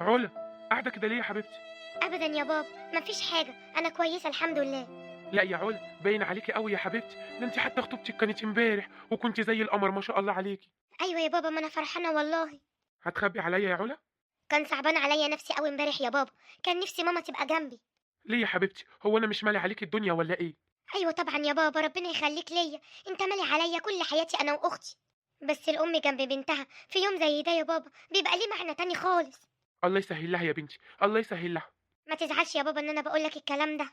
علا، قاعدة كده ليه يا حبيبتي؟ ابدا يا بابا، مفيش حاجه، انا كويسه الحمد لله. لا يا علا، باين عليكي قوي يا حبيبتي، ده انت حتى خطوبتك كانت امبارح وكنت زي القمر ما شاء الله عليكي. ايوه يا بابا، ما انا فرحانه والله. هتخبي عليا يا علا؟ كان صعبان عليا نفسي قوي امبارح يا بابا. كان نفسي ماما تبقى جنبي. ليه يا حبيبتي؟ هو انا مش مالي عليكي الدنيا ولا ايه؟ ايوه طبعا يا بابا، ربنا يخليك ليا. انت مالي عليا كل حياتي انا واختي. بس الام جنب بنتها في يوم زي ده يا بابا بيبقى ليه معنى تاني خالص. الله يسهل لها يا بنتي، الله يسهل لها. ما تزعلش يا بابا ان انا بقول لك الكلام ده.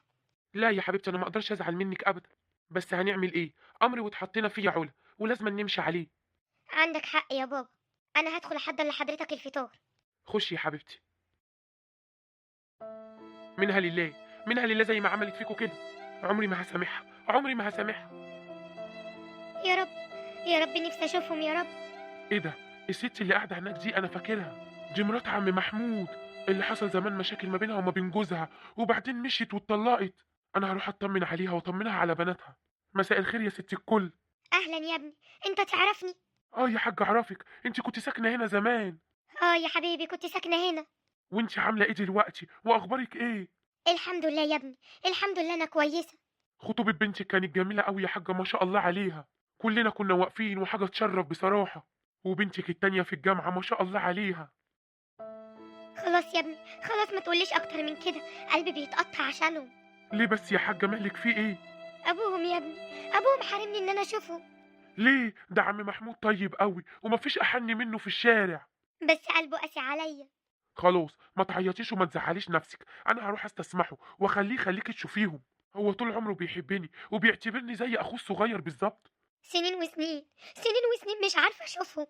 لا يا حبيبتي، انا ما اقدرش ازعل منك ابدا. بس هنعمل ايه؟ امر واتحطينا فيه يا علا، ولازم نمشي عليه. عندك حق يا بابا. انا هدخل احضر لحضرتك الفطار. خشي يا حبيبتي. منها لله، منها لله زي ما عملت فيكوا كده. عمري ما هسامحها، عمري ما هسامحها. يا رب. يا رب نفسي اشوفهم يا رب. ايه ده؟ الست اللي قاعده هناك دي انا فاكرها، دي مرات عم محمود، اللي حصل زمان مشاكل ما بينها وما بين جوزها، وبعدين مشيت واتطلقت. انا هروح اطمن عليها واطمنها على بناتها. مساء الخير يا ست الكل. اهلا يا ابني. انت تعرفني؟ اه يا حاج اعرفك، انت كنت ساكنه هنا زمان. اه يا حبيبي، كنت ساكنه هنا. وانت عامله ايه دلوقتي واخبارك ايه؟ الحمد لله يا ابني. الحمد لله انا كويسه. خطوبه بنتك كانت جميله قوي يا حاجه، ما شاء الله عليها. كلنا كنا واقفين وحاجه تشرف بصراحه. وبنتك التانيه في الجامعه ما شاء الله عليها. خلاص يا ابني، خلاص ما تقوليش اكتر من كده. قلبي بيتقطع عشانهم. ليه بس يا حاجه، مالك في ايه؟ ابوهم يا ابني. ابوهم حارمني ان انا اشوفهم. ليه؟ ده عم محمود طيب قوي ومفيش احن منه في الشارع. بس قلبه قاسي عليا. خلاص ما تعيطيش وما تزعليش نفسك، انا هروح استسمحه واخليه يخليكي تشوفيهم. هو طول عمره بيحبني وبيعتبرني زي اخوه الصغير بالظبط. سنين وسنين. سنين وسنين مش عارفه اشوفهم.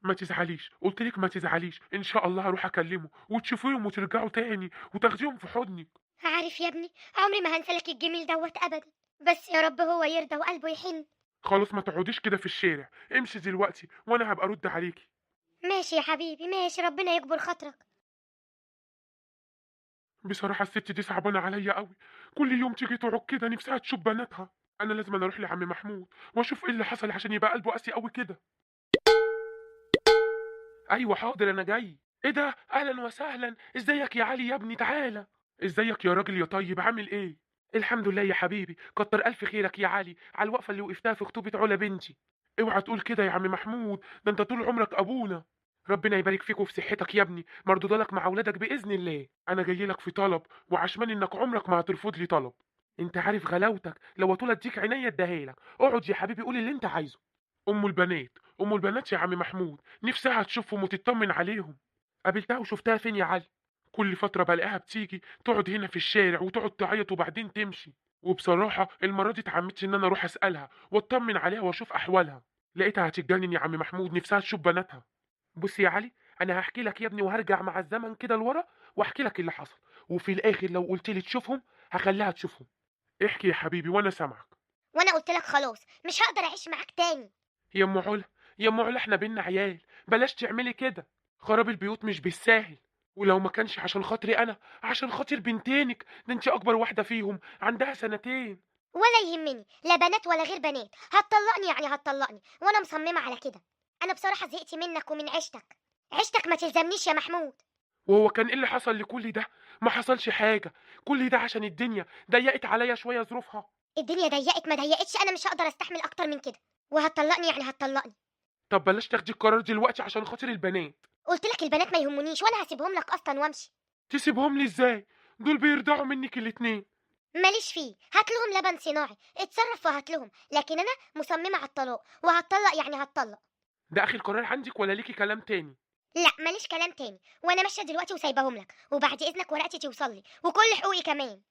ما تزعليش، قلت لك ما تزعليش، ان شاء الله هروح اكلمه وتشوفيهم وترجعوا تاني وتاخديهم في حضنك. عارف يا ابني، عمري ما هنسلك الجميل دوت ابدا. بس يا رب هو يرضى وقلبه يحن. خلاص ما تقعديش كده في الشارع، امشي دلوقتي وانا هبقى ارد عليكي. ماشي يا حبيبي ماشي، ربنا يكبر خاطرك. بصراحه الست دي صعبانه عليا قوي، كل يوم تيجي تقعد كده نفسها تشوف بناتها. انا لازم اروح لعم محمود واشوف ايه اللي حصل عشان يبقى قلبه قاسي قوي كده. ايوه حاضر انا جاي. ايه ده؟ اهلا وسهلا، ازيك يا علي يا ابني تعالى. ازيك يا راجل يا طيب، عامل ايه؟ الحمد لله يا حبيبي، كتر الف خيرك يا علي على الوقفه اللي وقفتها في خطوبه علا بنتي. اوعى تقول كده يا عم محمود، ده انت طول عمرك ابونا. ربنا يبارك فيك وفي صحتك يا ابني، مردود لك مع اولادك باذن الله. انا جاي لك في طلب، وعشمان انك عمرك ما هترفض لي طلب. انت عارف غلاوتك، لو طول اديك عينيا اديها لك. اقعد يا حبيبي قول اللي انت عايزه. ام البنات، ام البنات يا عم محمود، نفسها تشوفهم وتطمن عليهم. قابلتها وشفتها فين يا علي؟ كل فترة بلاقيها بتيجي تقعد هنا في الشارع وتقعد تعيط وبعدين تمشي. وبصراحة المرة دي اتعمدت ان انا اروح اسألها واطمن عليها واشوف احوالها. لقيتها هتتجنن يا عم محمود، نفسها تشوف بناتها. بص يا علي، انا هحكي لك يا ابني وهرجع مع الزمن كده لورا واحكي لك اللي حصل. وفي الاخر لو قلت لي تشوفهم هخليها تشوفهم. احكي يا حبيبي وانا سامعك. وانا قلت لك خلاص مش هقدر اعيش معاك تاني. يا ام علا، يا ام علا احنا بينا عيال، بلاش تعملي كده. خراب البيوت مش بالساهل. ولو ما كانش عشان خاطري انا، عشان خاطر بنتينك، ده انت اكبر واحده فيهم، عندها سنتين. ولا يهمني لا بنات ولا غير بنات، هتطلقني يعني هتطلقني وانا مصممه على كده. انا بصراحه زهقت منك ومن عيشتك. عيشتك ما تلزمنيش يا محمود. وهو كان ايه اللي حصل لكل ده؟ ما حصلش حاجه، كل ده عشان الدنيا ضيقت عليا شويه ظروفها. الدنيا ضيقت ما ضيقتش، انا مش هقدر استحمل اكتر من كده. وهتطلقني يعني هتطلقني. طب بلاش تاخدي القرار دلوقتي عشان خاطر البنات. قلت لك البنات ما يهمنيش وانا هسيبهم لك اصلا وامشي. تسيبهم لي ازاي؟ دول بيرضعوا منك الاتنين. ماليش فيه، هات لهم لبن صناعي اتصرف وهات لهم، لكن انا مصممه على الطلاق وهتطلق يعني هتطلق. ده اخر قرار عندك ولا ليكي كلام تاني؟ لا ماليش كلام تاني، وانا ماشيه دلوقتي وسايباهم لك، وبعد اذنك ورقتي توصل لي وكل حقوقي كمان.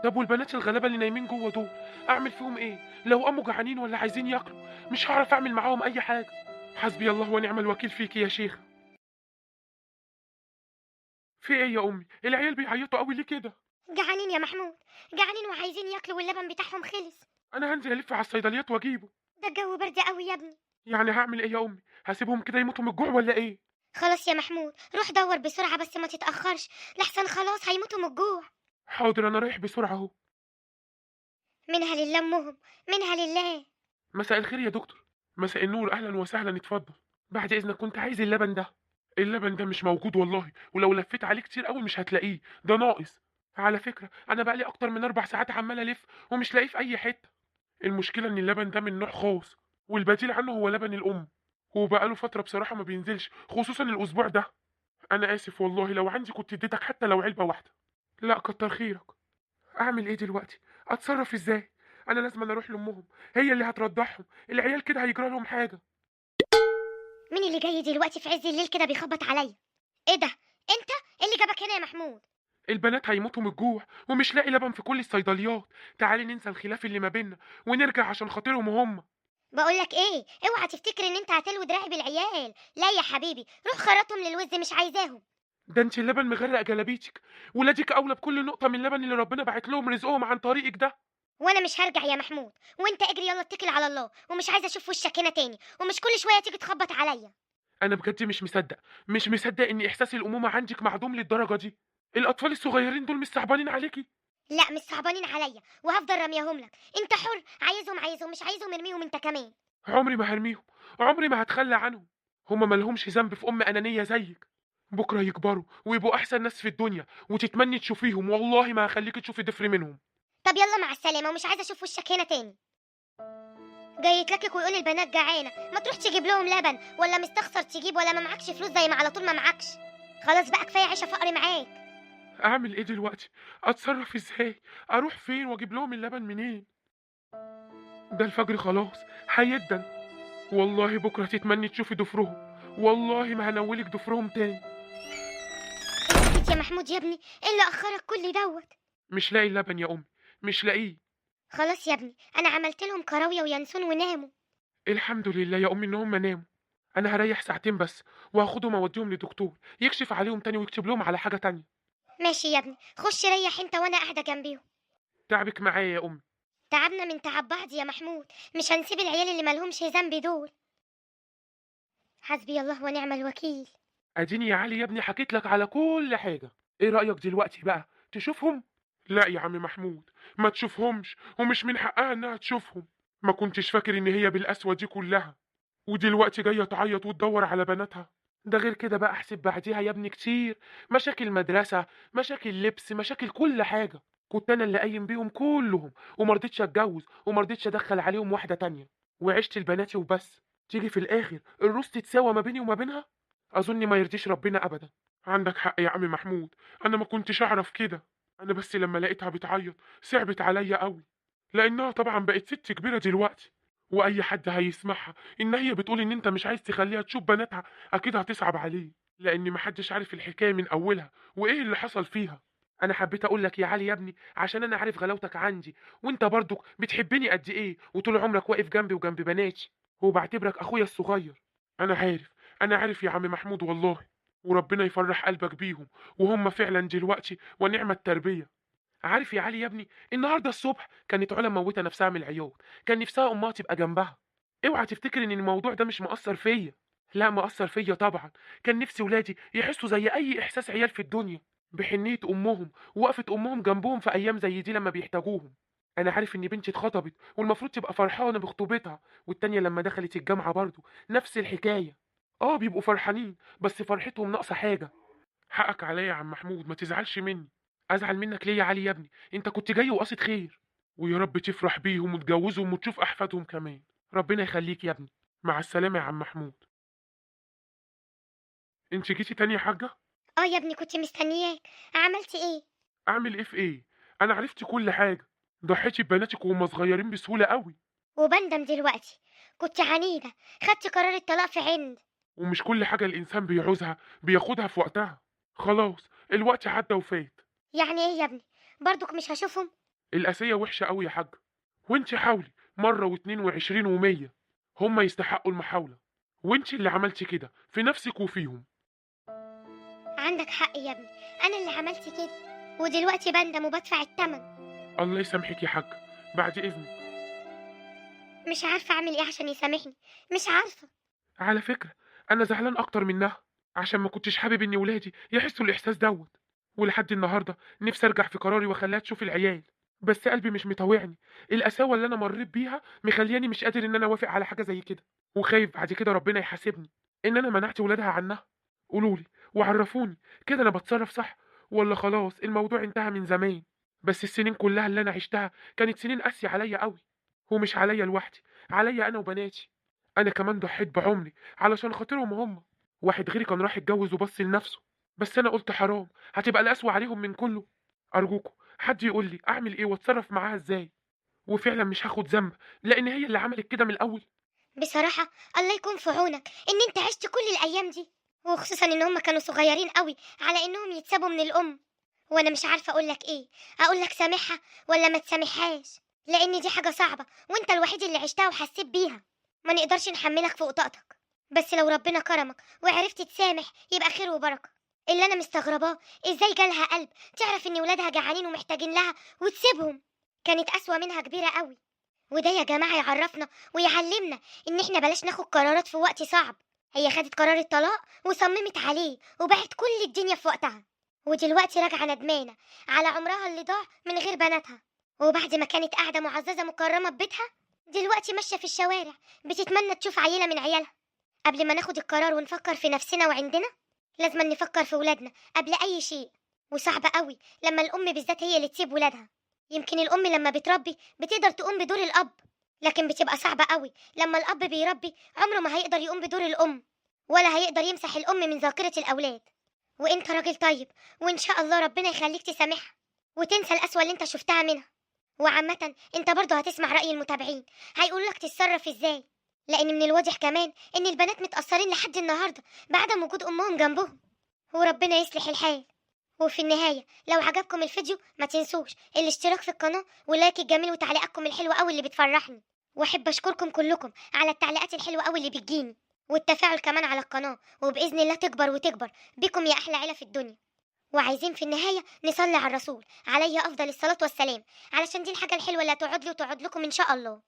طب والبنات الغلابه اللي نايمين جوه دول، اعمل فيهم ايه؟ لو قاموا جعانين ولا عايزين ياكلوا مش هعرف اعمل معاهم اي حاجه. حسبي الله ونعم الوكيل فيكي يا شيخ. في ايه يا امي؟ العيال بيعيطوا قوي ليه كده؟ جعانين يا محمود. جعانين وعايزين ياكلوا واللبن بتاعهم خلص. انا هنزل الف على الصيدليات واجيبه. ده الجو برد قوي يا ابني. يعني هعمل ايه يا امي؟ هسيبهم كده يموتوا من الجوع ولا ايه؟ خلاص يا محمود، روح دور بسرعه بس ما تتاخرش، لحسن خلاص هيموتوا من الجوع. حاضر انا رايح بسرعه اهو. منها لله امهم. منها لله. مساء الخير يا دكتور. مساء النور، اهلا وسهلا، اتفضل. بعد اذنك كنت عايز اللبن ده. اللبن ده مش موجود والله، ولو لفيت عليه كتير قوي مش هتلاقيه، ده ناقص. على فكرة انا بقالي اكتر من 4 ساعات عمال الف ومش لاقيه في اي حتة. المشكلة ان اللبن ده من نوع خاص، والبديل عنه هو لبن الام، وبقاله فترة بصراحة ما بينزلش، خصوصا الاسبوع ده. انا اسف والله، لو عندي كنت اديتك حتى لو علبة واحدة. لا كتر خيرك. اعمل ايه دلوقتي؟ اتصرف ازاي؟ انا لازم اروح لامهم، هي اللي هترضعهم، العيال كده هيجرى لهم حاجة. مين اللي جاي دلوقتي في عز الليل كده بيخبط عليا؟ ايه ده؟ انت؟ ايه اللي جابك هنا يا محمود؟ البنات هيموتوا من الجوع ومش لاقي لبن في كل الصيدليات. تعالي ننسى الخلاف اللي ما بيننا ونرجع عشان خاطرهم هم. بقولك ايه، اوعى تفتكر ان انت هتلوي دراعي بالعيال، لا يا حبيبي، روح خرطهم للوز، مش عايزاهم. ده انت اللبن مغرق جلابيتك، ولادك اولى بكل نقطة من اللبن اللي ربنا بعت لهم رزقهم عن طريقك ده. وانا مش هرجع يا محمود، وانت اجري يلا اتكل على الله، ومش عايزه اشوف وشك هنا تاني، ومش كل شويه تيجي تخبط عليا. انا بجد مش مصدق، مش مصدق ان احساس الامومة عندك معدوم للدرجة دي. الاطفال الصغيرين دول مش صعبانين عليكي؟ لا مش صعبانين عليا، وهفضل رميهم لك، انت حر، عايزهم عايزهم، مش عايزهم ارميهم انت كمان. عمري ما هرميهم، عمري ما هتخلى عنهم. هما مالهمش ذنب في انانية زيك. بكرة يكبروا ويبقوا احسن ناس في الدنيا وتتمني تشوفيهم، والله ما هخليكي تشوفي ضفر منهم. طب يلا مع السلامه، ومش عايزه اشوف وشك هنا تاني. جاي يتلكك ويقول البنات جعانه، ما تروح تجيب لهم لبن، ولا مستخسر تجيب، ولا ما معكش فلوس زي ما على طول ما معكش. خلاص بقى كفايه عيشه فقر معاك. اعمل ايه دلوقتي؟ اتصرف ازاي؟ اروح فين واجيب لهم اللبن منين؟ ده الفجر خلاص هيدن، والله بكره تتمني تشوفي ضفرهم، والله ما هنولك ضفرهم تاني. اسكت يا محمود يا ابني، ايه اللي اخرك كل دوت؟ مش لاقي اللبن يا امي، مش لاقيه. خلاص يا ابني، انا عملت لهم كراويه وينسون وناموا. الحمد لله يا امي ان هم ناموا. انا هريح ساعتين بس وهاخدهم اوديهم لدكتور يكشف عليهم تاني ويكتب لهم على حاجه تانية. ماشي يا ابني، خش ريح انت وانا قاعده جنبيهم. تعبك معايا يا امي. تعبنا من تعب بعض يا محمود، مش هنسيب العيال اللي مالهمش ذنب دول. حسبي الله ونعم الوكيل. اديني يا علي يا ابني حكيت لك على كل حاجه، ايه رايك دلوقتي بقى تشوفهم؟ لا يا عم محمود، ما تشوفهمش، ومش من حقها انها تشوفهم. ما كنتش فاكر ان هي بالقسوه دي كلها، ودلوقتي جايه تعيط وتدور على بناتها. ده غير كده بقى احسب بعديها يا ابني كتير، مشاكل مدرسه، مشاكل لبس، مشاكل كل حاجه. كنت انا اللي قايم بيهم كلهم، ومرضتش اتجوز ومرضتش ادخل عليهم واحده تانية، وعشت لبناتي وبس. تيجي في الاخر الروس تتساوى ما بيني وما بينها؟ اظن ما يرضيش ربنا ابدا. عندك حق يا عم محمود، انا ما كنتش اعرف كده. انا بس لما لقيتها بتعيط صعبت عليا قوي، لانها طبعا بقت ست كبيره دلوقتي، واي حد هيسمعها ان هي بتقول ان انت مش عايز تخليها تشوف بناتها اكيد هتصعب عليه، لان محدش عارف الحكايه من اولها وايه اللي حصل فيها. انا حبيت اقول لك يا علي يا ابني عشان انا عارف غلاوتك عندي، وانت برضك بتحبني قد ايه، وطول عمرك واقف جنبي وجنب بناتي، وبعتبرك اخويا الصغير. انا عارف، انا عارف يا عم محمود والله، وربنا يفرح قلبك بيهم، وهم فعلا دلوقتي ونعم التربيه. عارف يا علي يا ابني، النهارده الصبح كانت علا موته نفسها من العياط، كان نفسها امها تبقى جنبها. اوعى تفتكر ان الموضوع ده مش مؤثر فيا، لا مؤثر فيا طبعا. كان نفسي ولادي يحسوا زي اي احساس عيال في الدنيا، بحنيه امهم ووقفه امهم جنبهم في ايام زي دي لما بيحتاجوهم. انا عارف ان بنتي اتخطبت والمفروض تبقى فرحانه بخطوبتها، والتانيه لما دخلت الجامعه برضه نفس الحكايه. اه بيبقوا فرحانين بس فرحتهم ناقصه حاجه. حقك عليا يا عم محمود، ما تزعلش مني. ازعل منك ليه يا علي يا ابني؟ انت كنت جاي وقاصد خير. ويا رب تفرح بيهم وتجوزهم وتشوف احفادهم كمان. ربنا يخليك يا ابني. مع السلامه يا عم محمود. انت جيتي تاني يا حاجه؟ اه يا ابني كنت مستنياك، عملت ايه؟ اعمل ايه في ايه؟ انا عرفت كل حاجه. ضحيتي ببناتك وهم صغيرين بسهوله قوي. وبندم دلوقتي، كنت عنيدة، خدت قرار الطلاق في عند. ومش كل حاجه الانسان بيعوزها بياخدها في وقتها. خلاص الوقت عدى وفات. يعني ايه يا ابني؟ برضك مش هشوفهم؟ القاسيه وحشه قوي يا حاج، وانت حاولي مره واتنين وعشرين ومية، هم يستحقوا المحاوله، وانت اللي عملتي كده في نفسك وفيهم. عندك حق يا ابني، انا اللي عملت كده، ودلوقتي بندم وبدفع الثمن. الله يسامحك يا حاج، بعد اذنك. مش عارفة اعمل ايه عشان يسامحني، مش عارفة. على فكره انا زعلان اكتر منها، عشان ما كنتش حابب ان ولادي يحسوا الاحساس دوت. ولحد النهارده نفسي ارجع في قراري واخليها تشوف العيال، بس قلبي مش مطوعني. القساوه اللي انا مريت بيها مخلياني مش قادر ان انا اوافق على حاجه زي كده، وخايف بعد كده ربنا يحاسبني ان انا منعت ولادها عنها. قولولي وعرفوني كده انا بتصرف صح ولا خلاص الموضوع انتهى من زمان. بس السنين كلها اللي انا عشتها كانت سنين قاسية عليا قوي، ومش عليا لوحدي، عليا انا وبناتي. انا كمان ضحيت بعمري علشان خاطرهم هم. واحد غيري كان راح يتجوز وبص لنفسه، بس انا قلت حرام، هتبقى القسوة عليهم من كله. ارجوكوا حد يقول لي اعمل ايه واتصرف معاها ازاي، وفعلا مش هاخد ذنب لان هي اللي عملت كده من الاول. بصراحة الله يكون في عونك إن أنت عشت كل الأيام دي، وخصوصا إن هم كانوا صغيرين قوي على إنهم يتسابوا من الأم. وأنا مش عارفة أقولك إيه، أقولك سامحها ولا ما تسامحهاش، لأن دي حاجة صعبة وأنت الوحيد اللي عشتها وحسيت بيها. ما نقدرش نحملك فوق طاقتك، بس لو ربنا كرمك وعرفت تسامح يبقى خير وبركة. اللي أنا مستغرباه إزاي جالها قلب تعرف إن ولادها جعانين ومحتاجين لها وتسيبهم. كانت أسوأ منها كبيرة قوي. وده يا جماعة يعرفنا ويعلمنا إن إحنا بلاش ناخد قرارات في وقت صعب. هي خدت قرار الطلاق وصممت عليه وباعت كل الدنيا في وقتها، ودلوقتي راجعة ندمانة على عمرها اللي ضاع من غير بناتها. وبعد ما كانت قاعدة معززة مكرمة في بيتها، دلوقتي ماشية في الشوارع بتتمنى تشوف عيلة من عيالها. قبل ما ناخد القرار ونفكر في نفسنا وعندنا، لازم نفكر في ولادنا قبل أي شيء. وصعب قوي لما الأم بالذات هي اللي تسيب ولادها. يمكن الأم لما بتربي بتقدر تقوم بدور الأب، لكن بتبقى صعبة قوي لما الأب بيربي. عمره ما هيقدر يقوم بدور الأم، ولا هيقدر يمسح الأم من ذاكرة الأولاد. وانت راجل طيب، وإن شاء الله ربنا يخليك تسامحها وتنسى القسوة اللي انت شفتها منها. وعامة انت برضه هتسمع رأي المتابعين، هيقولولك تتصرف ازاي، لأن من الواضح كمان إن البنات متأثرين لحد النهاردة بعدم وجود أمهم جنبهم. وربنا يصلح الحال. وفي النهاية لو عجبكم الفيديو ما تنسوش الاشتراك في القناة واللايك الجميل وتعليقاتكم الحلوة قوي اللي بتفرحني. واحب اشكركم كلكم على التعليقات الحلوة قوي اللي بتجيني، والتفاعل كمان على القناة، وبإذن الله تكبر وتكبر بكم يا أحلى عيلة في الدنيا. وعايزين في النهاية نصلي على الرسول عليه أفضل الصلاة والسلام، علشان دي الحاجة الحلوة اللي هتقعد لي وتقعد لكم إن شاء الله.